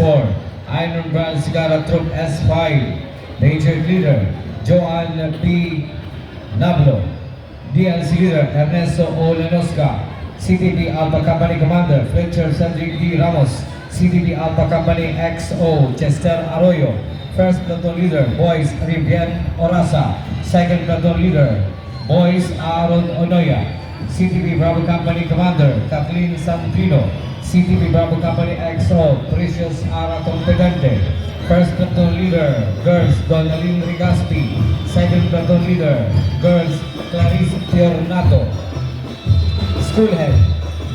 S4, Iron Brand Sigara Troop S5, Major Leader Joan P. Nablo, DLC Leader Ernesto O. Lanosca, CTB Alpha Company Commander Fletcher Cedric D. Ramos, CTB Alpha Company XO Chester Arroyo, First Platoon Leader Boys Rivian Orasa, Second Platoon Leader Boys Aaron Onoya, CTB Bravo Company Commander Kathleen Santino, CTB Bravo Company XO Precious Ara Competente, First Platoon Leader Girls Donalyn Rigaspi, Second Platoon Leader Girls Clarice Fiornato, School Head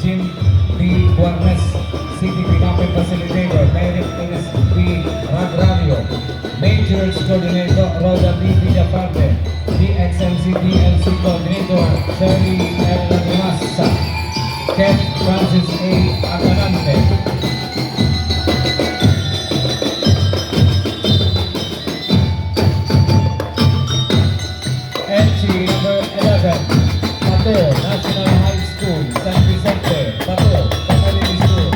Jim B. Guarnes, CTB Mapping Facilitator Merrick Ellis B. Ragrario, Majors Coordinator Roda B. Villaparte, DXMC Coordinator Shirley L. Lagrimasa, Ken Francis A. Acanante. Entry number 11, Pato National High School, San Vicente, Pato, Camarines School.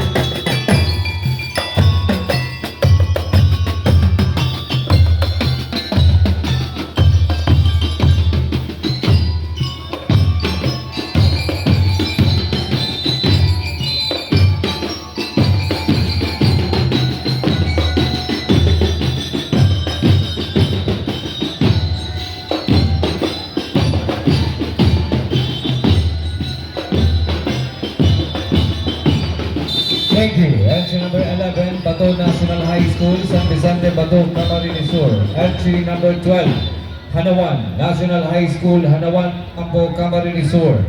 Thank you. Entry number 11, Bato National High School, San Vicente, Bato, Camarines Sur. Entry number 12, Hanawan National High School, Hanawan, Ampo, Camarines Sur.